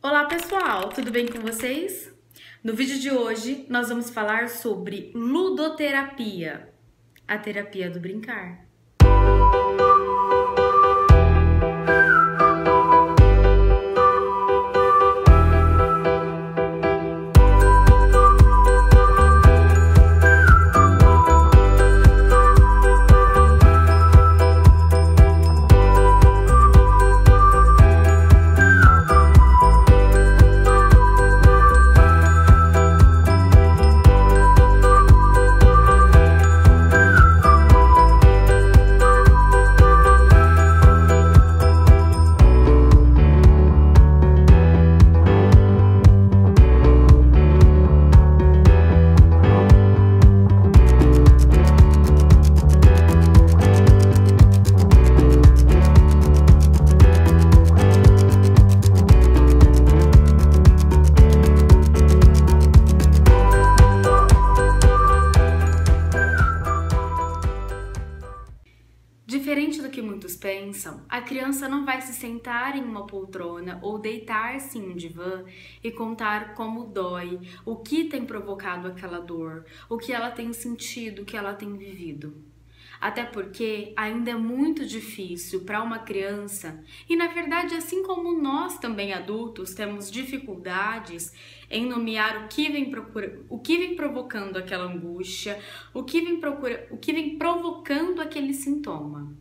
Olá pessoal, tudo bem com vocês? No vídeo de hoje nós vamos falar sobre ludoterapia, a terapia do brincar. Diferente do que muitos pensam, a criança não vai se sentar em uma poltrona ou deitar-se em um divã e contar como dói, o que tem provocado aquela dor, o que ela tem sentido, o que ela tem vivido. Até porque ainda é muito difícil para uma criança, e na verdade assim como nós também adultos temos dificuldades em nomear o que vem provocando aquela angústia, o que vem provocando aquele sintoma.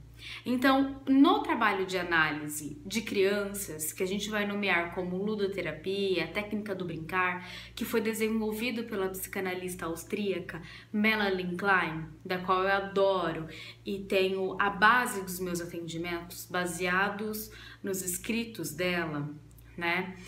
Então, no trabalho de análise de crianças, que a gente vai nomear como ludoterapia, a técnica do brincar, que foi desenvolvido pela psicanalista austríaca Melanie Klein, da qual eu adoro e tenho a base dos meus atendimentos baseados nos escritos dela, né?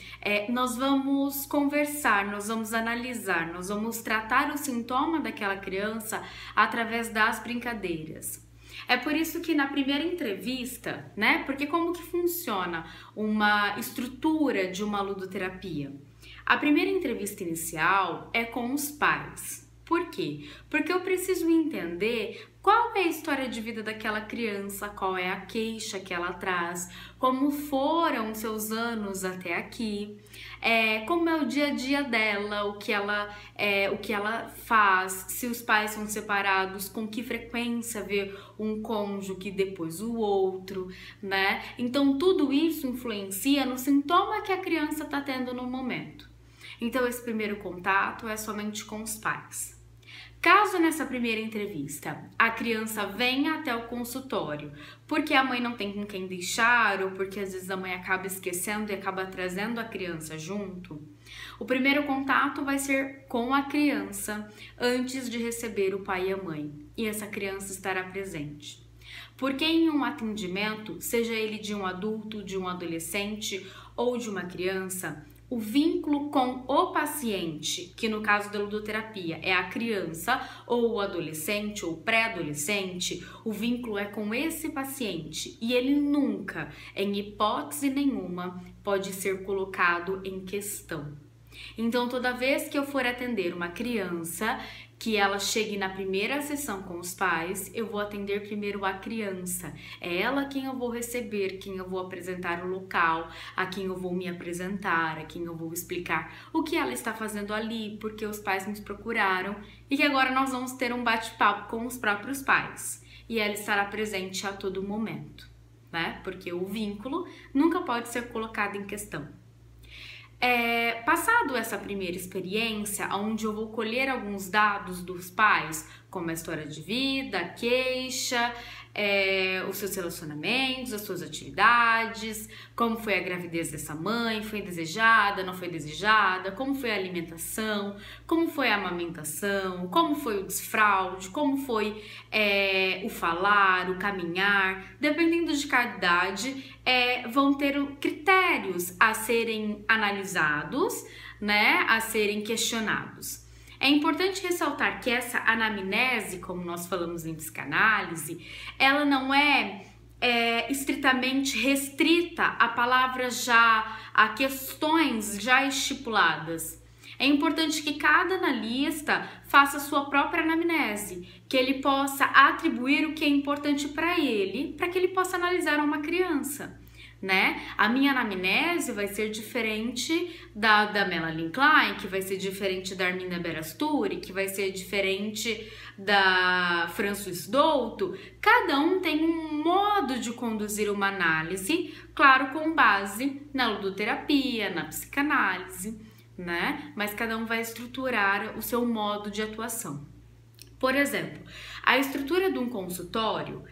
Nós vamos conversar, nós vamos analisar, nós vamos tratar o sintoma daquela criança através das brincadeiras. É por isso que na primeira entrevista, né? Porque como que funciona uma estrutura de uma ludoterapia? A primeira entrevista inicial é com os pais. Por quê? Porque eu preciso entender qual é a história de vida daquela criança, qual é a queixa que ela traz, como foram seus anos até aqui, como é o dia a dia dela, o que ela faz, se os pais são separados, com que frequência vê um cônjuge depois o outro, né? Então tudo isso influencia no sintoma que a criança está tendo no momento. Então esse primeiro contato é somente com os pais. Caso nessa primeira entrevista a criança venha até o consultório porque a mãe não tem com quem deixar ou porque às vezes a mãe acaba esquecendo e acaba trazendo a criança junto, o primeiro contato vai ser com a criança antes de receber o pai e a mãe, e essa criança estará presente. Porque em um atendimento, seja ele de um adulto, de um adolescente ou de uma criança, o vínculo com o paciente, que no caso da ludoterapia é a criança ou o adolescente ou pré-adolescente, o vínculo é com esse paciente e ele nunca, em hipótese nenhuma, pode ser colocado em questão. Então, toda vez que eu for atender uma criança, que ela chegue na primeira sessão com os pais, eu vou atender primeiro a criança. É ela quem eu vou receber, quem eu vou apresentar o local, a quem eu vou me apresentar, a quem eu vou explicar o que ela está fazendo ali, porque os pais nos procuraram e que agora nós vamos ter um bate-papo com os próprios pais. E ela estará presente a todo momento, né? Porque o vínculo nunca pode ser colocado em questão. Passado essa primeira experiência, onde eu vou colher alguns dados dos pais, como a história de vida, a queixa, os seus relacionamentos, as suas atividades, como foi a gravidez dessa mãe, foi desejada, não foi desejada, como foi a alimentação, como foi a amamentação, como foi o desfraude, como foi o falar, o caminhar, dependendo de cada idade, vão ter critérios a serem analisados, né, a serem questionados. É importante ressaltar que essa anamnese, como nós falamos em psicanálise, ela não é estritamente restrita a palavras a questões já estipuladas. É importante que cada analista faça a sua própria anamnese, que ele possa atribuir o que é importante para ele, para que ele possa analisar uma criança, né? A minha anamnese vai ser diferente da Melanie Klein, que vai ser diferente da Arminda Berasturi, que vai ser diferente da Francis Douto. Cada um tem um modo de conduzir uma análise, claro, com base na ludoterapia, na psicanálise, né? Mas cada um vai estruturar o seu modo de atuação. Por exemplo, a estrutura de um consultório,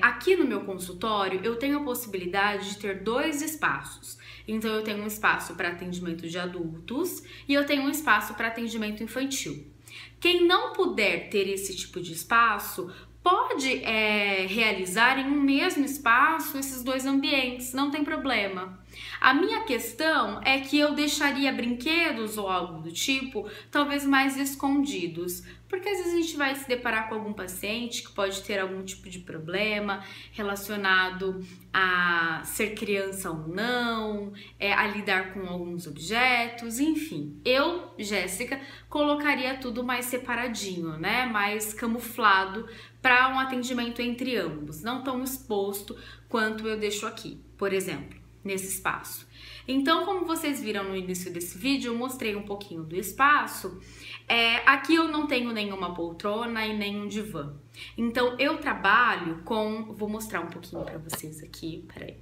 aqui no meu consultório eu tenho a possibilidade de ter 2 espaços. Então eu tenho um espaço para atendimento de adultos e eu tenho um espaço para atendimento infantil. Quem não puder ter esse tipo de espaço pode realizar em um mesmo espaço esses 2 ambientes, não tem problema. A minha questão é que eu deixaria brinquedos ou algo do tipo, talvez mais escondidos, porque às vezes a gente vai se deparar com algum paciente que pode ter algum tipo de problema relacionado a ser criança ou não, a lidar com alguns objetos, enfim. Eu, Jéssica, colocaria tudo mais separadinho, né? Mais camuflado para um atendimento entre ambos, não tão exposto quanto eu deixo aqui, por exemplo, nesse espaço. Então, como vocês viram no início desse vídeo, eu mostrei um pouquinho do espaço. Aqui eu não tenho nenhuma poltrona e nenhum divã. Então, eu trabalho com... Vou mostrar um pouquinho para vocês aqui, peraí.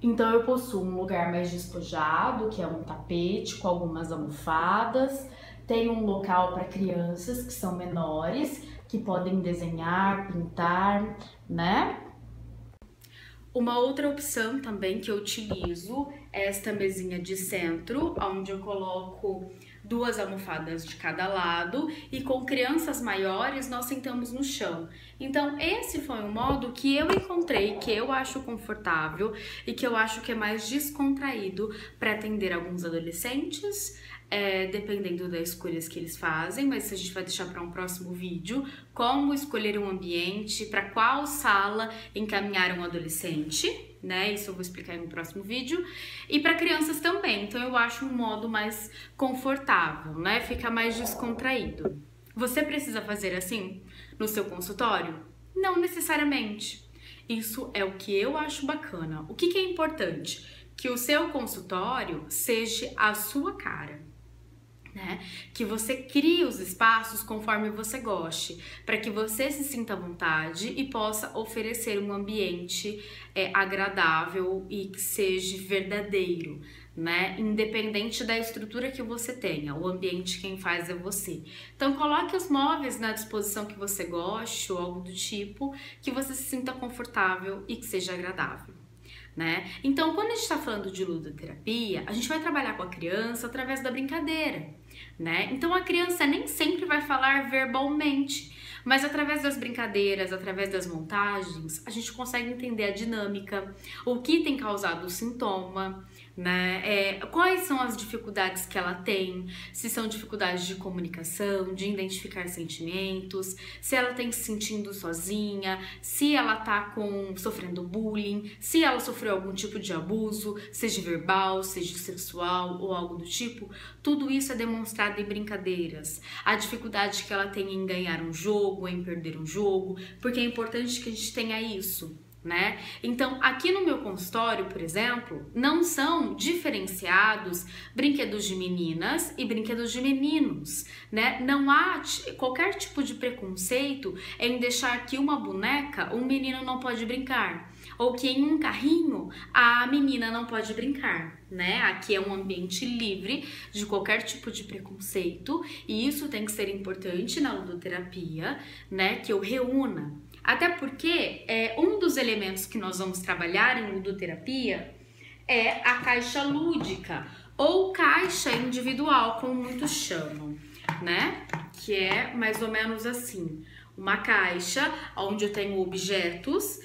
Então, eu possuo um lugar mais despojado, que é um tapete com algumas almofadas. Tenho um local para crianças que são menores, que podem desenhar, pintar, né? Uma outra opção também que eu utilizo é esta mesinha de centro, onde eu coloco 2 almofadas de cada lado e com crianças maiores nós sentamos no chão. Então esse foi um modo que eu encontrei, que eu acho confortável e que eu acho que é mais descontraído para atender alguns adolescentes, dependendo das escolhas que eles fazem, mas a gente vai deixar para um próximo vídeo, como escolher um ambiente, para qual sala encaminhar um adolescente, né? Isso eu vou explicar no próximo vídeo. E para crianças também, então eu acho um modo mais confortável, né? Fica mais descontraído. Você precisa fazer assim no seu consultório? Não necessariamente. Isso é o que eu acho bacana. O que é importante? Que o seu consultório seja a sua cara. Né? Que você crie os espaços conforme você goste, para que você se sinta à vontade e possa oferecer um ambiente agradável e que seja verdadeiro, né? Independente da estrutura que você tenha, o ambiente quem faz é você. Então coloque os móveis na disposição que você goste ou algo do tipo, que você se sinta confortável e que seja agradável. Né? Então, quando a gente está falando de ludoterapia, a gente vai trabalhar com a criança através da brincadeira, né? Então, a criança nem sempre vai falar verbalmente, mas através das brincadeiras, através das montagens, a gente consegue entender a dinâmica, o que tem causado o sintoma, né? Quais são as dificuldades que ela tem, se são dificuldades de comunicação, de identificar sentimentos, se ela tem se sentindo sozinha, se ela tá sofrendo bullying, se ela sofreu algum tipo de abuso, seja verbal, seja sexual ou algo do tipo. Tudo isso é demonstrado em brincadeiras. A dificuldade que ela tem em ganhar um jogo, em perder um jogo, porque é importante que a gente tenha isso, né? Então, aqui no meu consultório, por exemplo, não são diferenciados brinquedos de meninas e brinquedos de meninos, né? Não há qualquer tipo de preconceito em deixar que uma boneca um menino não pode brincar, ou que em um carrinho a menina não pode brincar, né? Aqui é um ambiente livre de qualquer tipo de preconceito, e isso tem que ser importante na ludoterapia, né? Que eu reúna. Até porque um dos elementos que nós vamos trabalhar em ludoterapia é a caixa lúdica ou caixa individual, como muitos chamam, né? Que é mais ou menos assim, uma caixa onde eu tenho objetos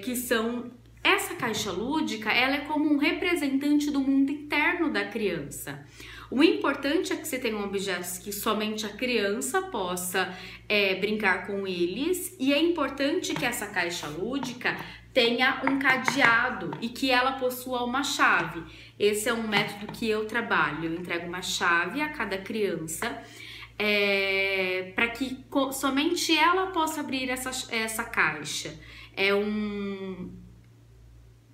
que são... Essa caixa lúdica, ela é como um representante do mundo interno da criança. O importante é que você tenha objetos que somente a criança possa brincar com eles, e é importante que essa caixa lúdica tenha um cadeado e que ela possua uma chave. Esse é um método que eu trabalho. Eu entrego uma chave a cada criança para que somente ela possa abrir essa caixa. É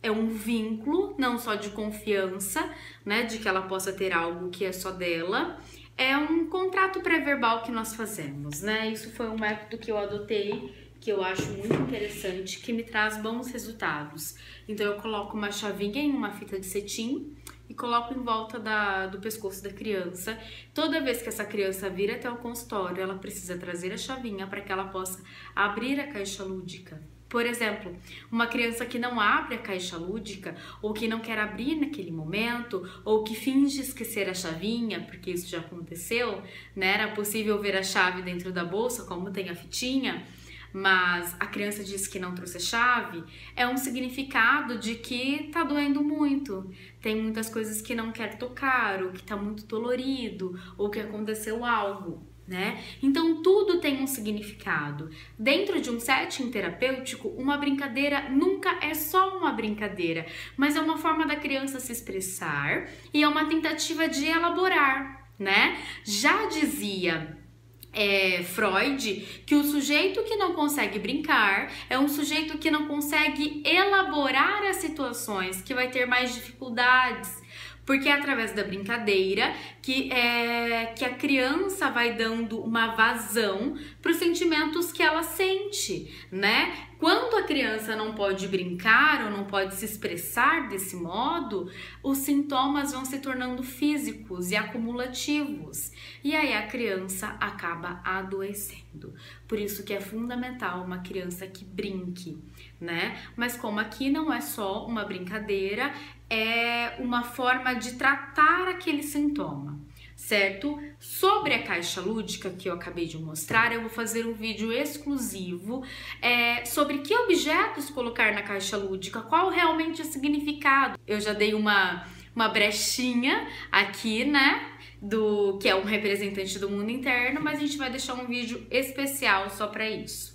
é um vínculo, não só de confiança, né, de que ela possa ter algo que é só dela. É um contrato pré-verbal que nós fazemos, né? Isso foi um método que eu adotei, que eu acho muito interessante, que me traz bons resultados. Então eu coloco uma chavinha em uma fita de cetim e coloco em volta do pescoço da criança. Toda vez que essa criança vir até o consultório, ela precisa trazer a chavinha para que ela possa abrir a caixa lúdica. Por exemplo, uma criança que não abre a caixa lúdica, ou que não quer abrir naquele momento, ou que finge esquecer a chavinha, porque isso já aconteceu, né? Era possível ver a chave dentro da bolsa, como tem a fitinha, mas a criança disse que não trouxe a chave, é um significado de que tá doendo muito, tem muitas coisas que não quer tocar, ou que tá muito dolorido, ou que aconteceu algo, né? Então tudo tem um significado. Dentro de um setting terapêutico, uma brincadeira nunca é só uma brincadeira, mas é uma forma da criança se expressar e é uma tentativa de elaborar, né? Já dizia Freud que o sujeito que não consegue brincar é um sujeito que não consegue elaborar as situações, que vai ter mais dificuldades, porque é através da brincadeira que a criança vai dando uma vazão para os sentimentos que ela sente, né? Quando a criança não pode brincar ou não pode se expressar desse modo, os sintomas vão se tornando físicos e acumulativos. E aí a criança acaba adoecendo. Por isso que é fundamental uma criança que brinque, né? Mas como aqui não é só uma brincadeira, é uma forma de tratar aquele sintoma, certo? Sobre a caixa lúdica que eu acabei de mostrar, eu vou fazer um vídeo exclusivo sobre que objetos colocar na caixa lúdica, qual realmente é o significado. Eu já dei uma brechinha aqui, né? Que é um representante do mundo interno, mas a gente vai deixar um vídeo especial só para isso.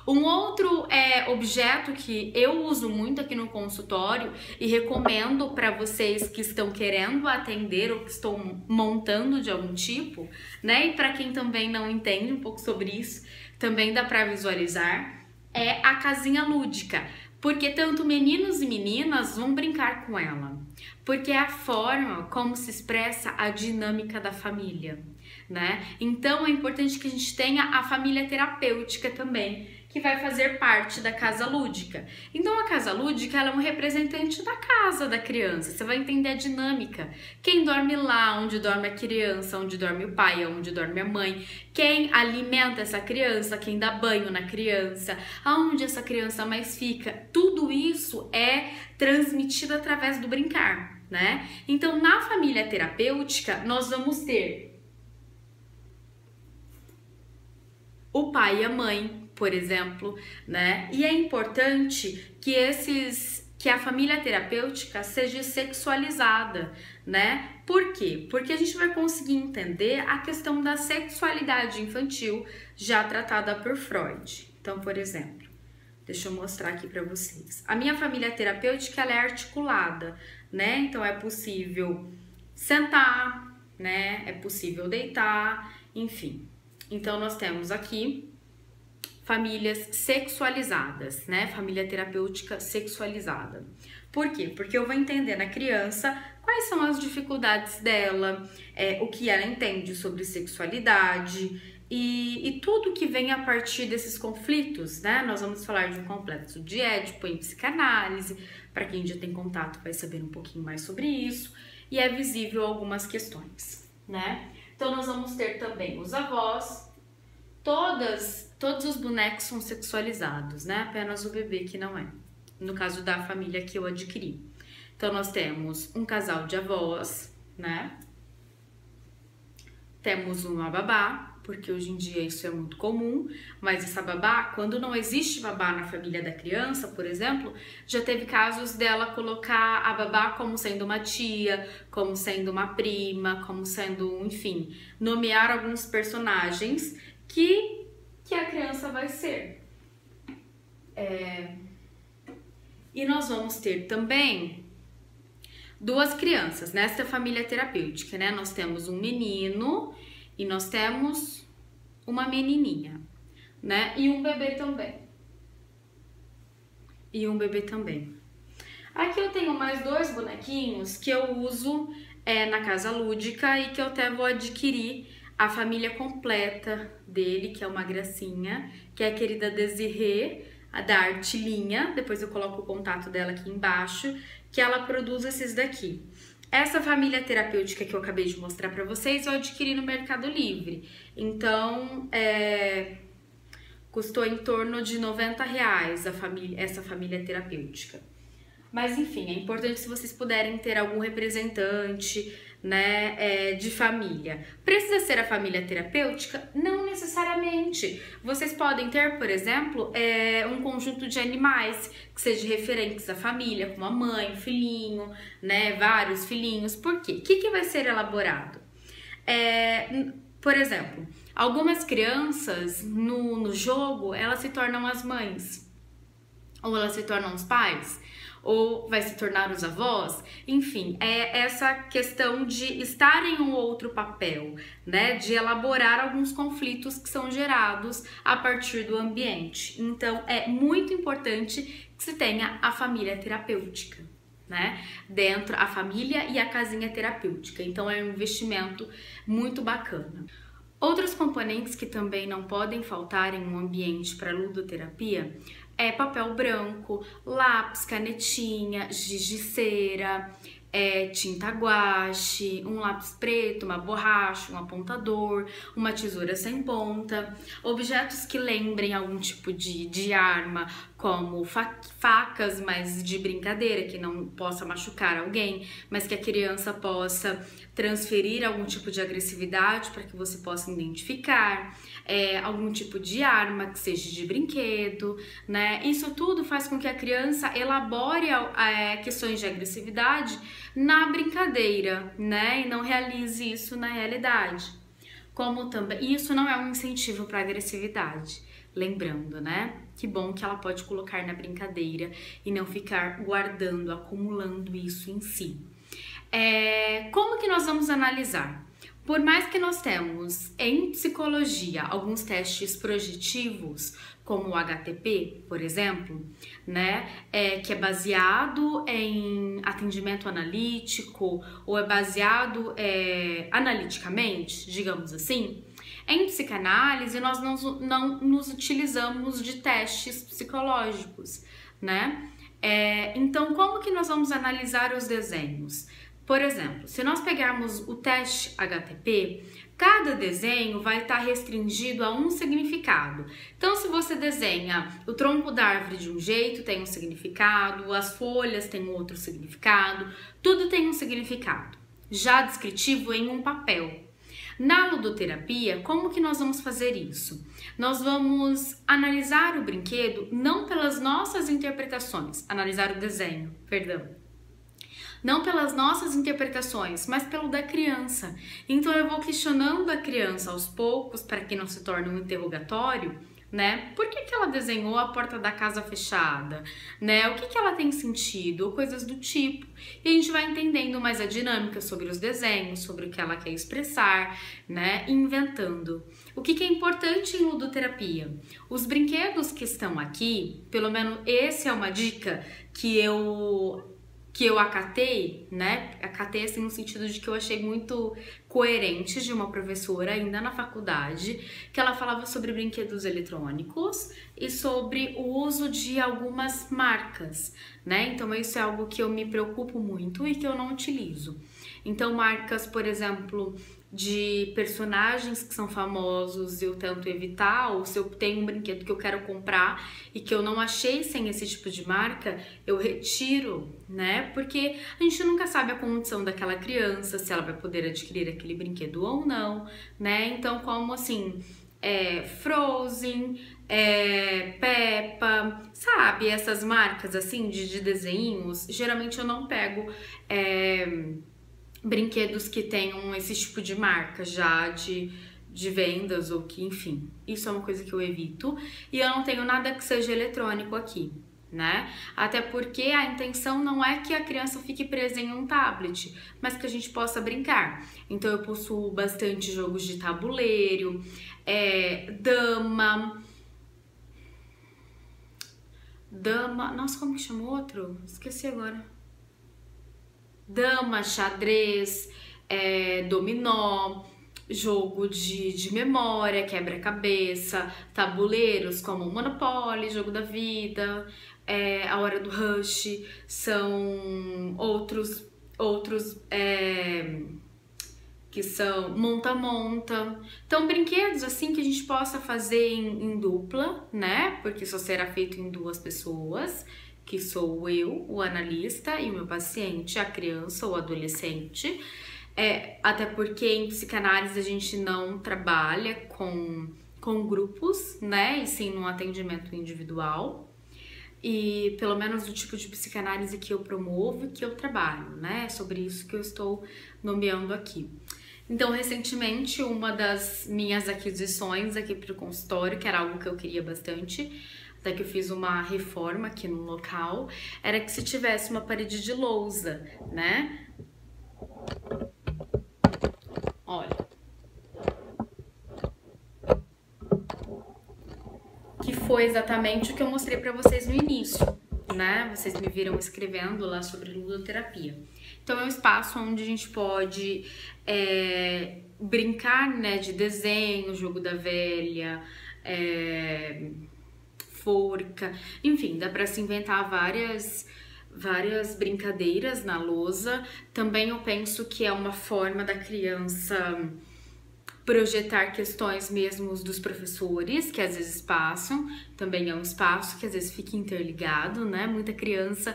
Um outro objeto que eu uso muito aqui no consultório e recomendo para vocês que estão querendo atender ou que estão montando de algum tipo, né? E para quem também não entende um pouco sobre isso, também dá para visualizar, é a casinha lúdica. Porque tanto meninos e meninas vão brincar com ela, porque é a forma como se expressa a dinâmica da família, né? Então é importante que a gente tenha a família terapêutica também, que vai fazer parte da casa lúdica. Então a casa lúdica ela é um representante da casa da criança, você vai entender a dinâmica. Quem dorme lá, onde dorme a criança, onde dorme o pai, onde dorme a mãe, quem alimenta essa criança, quem dá banho na criança, aonde essa criança mais fica, tudo isso é transmitido através do brincar, né? Então na família terapêutica nós vamos ter o pai e a mãe, por exemplo, né? E é importante que a família terapêutica seja sexualizada, né? Por quê? Porque a gente vai conseguir entender a questão da sexualidade infantil já tratada por Freud. Então, por exemplo, deixa eu mostrar aqui para vocês. A minha família terapêutica ela é articulada, né? Então é possível sentar, né? É possível deitar, enfim. Então nós temos aqui famílias sexualizadas, né? Família terapêutica sexualizada. Por quê? Porque eu vou entender na criança quais são as dificuldades dela, o que ela entende sobre sexualidade e tudo que vem a partir desses conflitos, né? Nós vamos falar de um complexo de Édipo em psicanálise, para quem já tem contato vai saber um pouquinho mais sobre isso, e é visível algumas questões, né? Então nós vamos ter também os avós, todos os bonecos são sexualizados, né? Apenas o bebê que não é, no caso da família que eu adquiri. Então nós temos um casal de avós, né? Temos uma babá, porque hoje em dia isso é muito comum, mas essa babá, quando não existe babá na família da criança, por exemplo, já teve casos dela colocar a babá como sendo uma tia, como sendo uma prima, como sendo, enfim, nomear alguns personagens que a criança vai ser. E nós vamos ter também duas crianças nesta família terapêutica, né? Nós temos um menino e nós temos uma menininha, né? E um bebê também. Aqui eu tenho mais 2 bonequinhos que eu uso na casa lúdica e que eu até vou adquirir a família completa dele, que é uma gracinha, que é a querida Desirê, a da Artilinha. Depois eu coloco o contato dela aqui embaixo, que ela produz esses daqui. Essa família terapêutica que eu acabei de mostrar pra vocês eu adquiri no Mercado Livre. Então, custou em torno de R$90 essa família terapêutica. Mas enfim, é importante se vocês puderem ter algum representante, né, de família. Precisa ser a família terapêutica? Não necessariamente. Vocês podem ter, por exemplo, um conjunto de animais que sejam referentes à família, como a mãe, o filhinho, né, vários filhinhos. Por quê? O que vai ser elaborado? Por exemplo, algumas crianças no jogo, elas se tornam as mães, ou elas se tornam os pais, ou vai se tornar os avós. Enfim, é essa questão de estar em um outro papel, né, de elaborar alguns conflitos que são gerados a partir do ambiente. Então, é muito importante que se tenha a família terapêutica, né, dentro a família e a casinha terapêutica. Então, é um investimento muito bacana. Outros componentes que também não podem faltar em um ambiente para ludoterapia é papel branco, lápis, canetinha, giz de cera, tinta guache, um lápis preto, uma borracha, um apontador, uma tesoura sem ponta, objetos que lembrem algum tipo de arma, como facas, mas de brincadeira, que não possa machucar alguém, mas que a criança possa transferir algum tipo de agressividade para que você possa identificar, algum tipo de arma que seja de brinquedo, né? Isso tudo faz com que a criança elabore questões de agressividade na brincadeira, né? E não realize isso na realidade. Como também, isso não é um incentivo para agressividade. Lembrando, né? Que bom que ela pode colocar na brincadeira e não ficar guardando, acumulando isso em si. Como que nós vamos analisar? Por mais que nós temos em psicologia alguns testes projetivos, como o HTP, por exemplo, né, que é baseado em atendimento analítico ou é baseado analiticamente, digamos assim, em psicanálise nós não nos utilizamos de testes psicológicos, né? Então, como que nós vamos analisar os desenhos? Por exemplo, se nós pegarmos o teste HTP, cada desenho vai estar restringido a um significado. Então, se você desenha o tronco da árvore de um jeito, tem um significado, as folhas têm outro significado, tudo tem um significado, já descritivo em um papel. Na ludoterapia, como que nós vamos fazer isso? Nós vamos analisar o brinquedo não pelas nossas interpretações, analisar o desenho, perdão. Não pelas nossas interpretações, mas pelo da criança. Então eu vou questionando a criança aos poucos para que não se torne um interrogatório, né? Por que ela desenhou a porta da casa fechada, né? O que ela tem sentido, ou coisas do tipo. E a gente vai entendendo mais a dinâmica sobre os desenhos, sobre o que ela quer expressar, né? E inventando. O que é importante em ludoterapia? Os brinquedos que estão aqui, pelo menos essa é uma dica que eu acatei, né? Acatei assim no sentido de que eu achei muito coerente de uma professora ainda na faculdade, que ela falava sobre brinquedos eletrônicos e sobre o uso de algumas marcas, né? Então isso é algo que eu me preocupo muito e que eu não utilizo. Então marcas, por exemplo, de personagens que são famosos, eu tento evitar, ou se eu tenho um brinquedo que eu quero comprar e que eu não achei sem esse tipo de marca, eu retiro, né? Porque a gente nunca sabe a condição daquela criança, se ela vai poder adquirir aquele brinquedo ou não, né? Então, como assim, Frozen, Peppa, sabe? Essas marcas assim de desenhos, geralmente eu não pego brinquedos que tenham esse tipo de marca já de vendas ou que, enfim, isso é uma coisa que eu evito e eu não tenho nada que seja eletrônico aqui, né? Até porque a intenção não é que a criança fique presa em um tablet, mas que a gente possa brincar. Então eu possuo bastante jogos de tabuleiro, dama... Nossa, como que chama o outro? Esqueci agora. Dama, xadrez, dominó, jogo de memória, quebra-cabeça, tabuleiros como Monopoly, Jogo da Vida, A Hora do Rush, são outros que são monta-monta. Então, brinquedos assim que a gente possa fazer em dupla, né? Porque só será feito em 2 pessoas, que sou eu, o analista, e o meu paciente, a criança ou adolescente. Até porque em psicanálise a gente não trabalha com grupos, né? E sim num atendimento individual. E pelo menos do tipo de psicanálise que eu promovo e que eu trabalho, né? É sobre isso que eu estou nomeando aqui. Então, recentemente, uma das minhas aquisições aqui para o consultório, que era algo que eu queria bastante, até que eu fiz uma reforma aqui no local, era que se tivesse uma parede de lousa, né? Olha. Que foi exatamente o que eu mostrei para vocês no início, né? Vocês me viram escrevendo lá sobre ludoterapia. Então, é um espaço onde a gente pode brincar, né, de desenho, jogo da velha, forca, enfim, dá para se inventar várias brincadeiras na lousa. Também eu penso que é uma forma da criança projetar questões mesmo dos professores, que às vezes passam, também é um espaço que às vezes fica interligado, né? Muita criança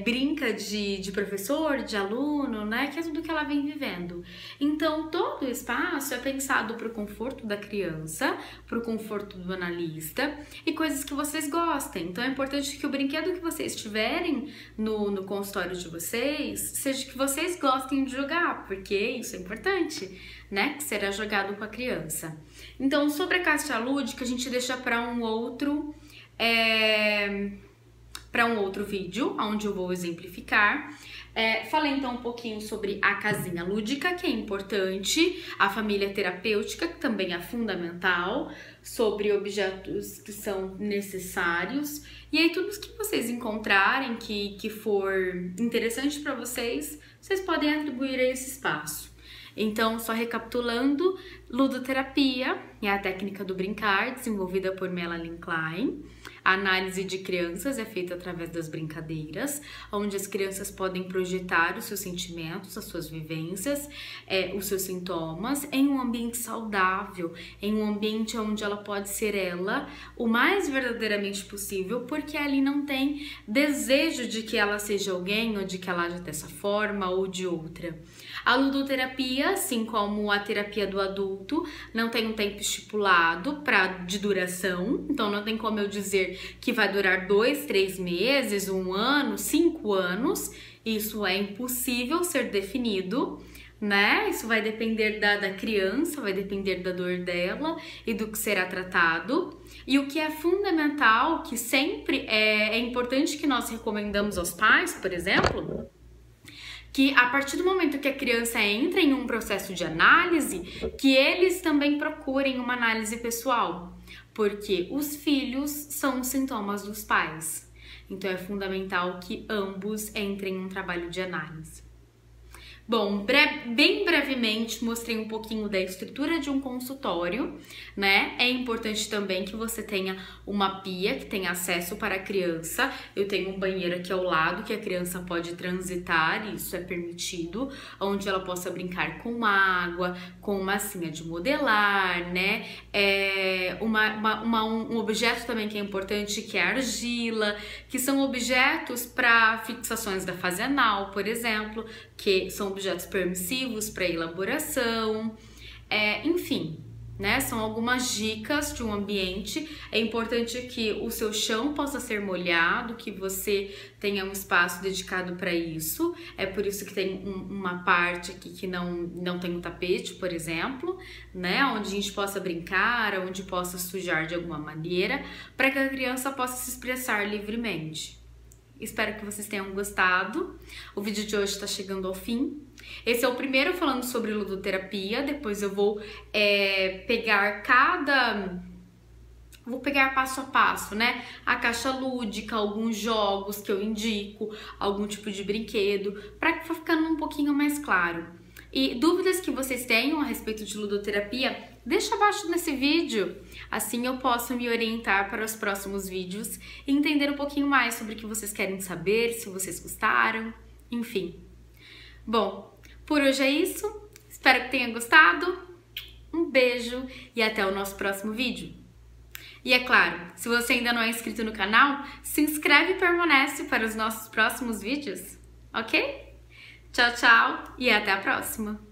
brinca de professor, de aluno, né? Que é tudo que ela vem vivendo. Então, todo o espaço é pensado para o conforto da criança, para o conforto do analista e coisas que vocês gostem. Então, é importante que o brinquedo que vocês tiverem no consultório de vocês seja que vocês gostem de jogar, porque isso é importante, né? Que será jogado com a criança. Então, sobre a caixa lúdica, a gente deixa para um outro vídeo, onde eu vou exemplificar. Falei então um pouquinho sobre a casinha lúdica, que é importante, a família terapêutica, que também é fundamental, sobre objetos que são necessários. E aí, tudo que vocês encontrarem que for interessante para vocês, vocês podem atribuir a esse espaço. Então, só recapitulando, ludoterapia é a técnica do brincar, desenvolvida por Melanie Klein. A análise de crianças é feita através das brincadeiras, onde as crianças podem projetar os seus sentimentos, as suas vivências, os seus sintomas, em um ambiente saudável, em um ambiente onde ela pode ser ela o mais verdadeiramente possível, porque ali não tem desejo de que ela seja alguém, ou de que ela aja dessa forma ou de outra. A ludoterapia, assim como a terapia do adulto, não tem um tempo estipulado de duração, então não tem como eu dizer que vai durar 2, 3 meses, 1 ano, 5 anos, isso é impossível ser definido, né? Isso vai depender da criança, vai depender da dor dela e do que será tratado. E o que é fundamental, que sempre é importante que nós recomendamos aos pais, por exemplo, que a partir do momento que a criança entra em um processo de análise, que eles também procurem uma análise pessoal, porque os filhos são os sintomas dos pais. Então é fundamental que ambos entrem em um trabalho de análise. Bom, bem brevemente mostrei um pouquinho da estrutura de um consultório, né? É importante também que você tenha uma pia que tenha acesso para a criança. Eu tenho um banheiro aqui ao lado que a criança pode transitar, isso é permitido, onde ela possa brincar com água, com massinha de modelar, né? Um objeto também que é importante, que é a argila, que são objetos para fixações da fase anal, por exemplo, que são objetos permissivos para elaboração, enfim, né? São algumas dicas de um ambiente. É importante que o seu chão possa ser molhado, que você tenha um espaço dedicado para isso. É por isso que tem uma parte aqui que não tem um tapete, por exemplo, né? Onde a gente possa brincar, onde possa sujar de alguma maneira, para que a criança possa se expressar livremente. Espero que vocês tenham gostado. O vídeo de hoje está chegando ao fim. Esse é o primeiro falando sobre ludoterapia. Depois eu vou pegar cada vou pegar passo a passo, né? A caixa lúdica, alguns jogos que eu indico, algum tipo de brinquedo, para que vá ficando um pouquinho mais claro. E dúvidas que vocês tenham a respeito de ludoterapia, deixa abaixo nesse vídeo. Assim eu posso me orientar para os próximos vídeos e entender um pouquinho mais sobre o que vocês querem saber, se vocês gostaram, enfim. Bom, por hoje é isso. Espero que tenha gostado. Um beijo e até o nosso próximo vídeo. E é claro, se você ainda não é inscrito no canal, se inscreve e permanece para os nossos próximos vídeos, ok? Tchau, tchau e até a próxima!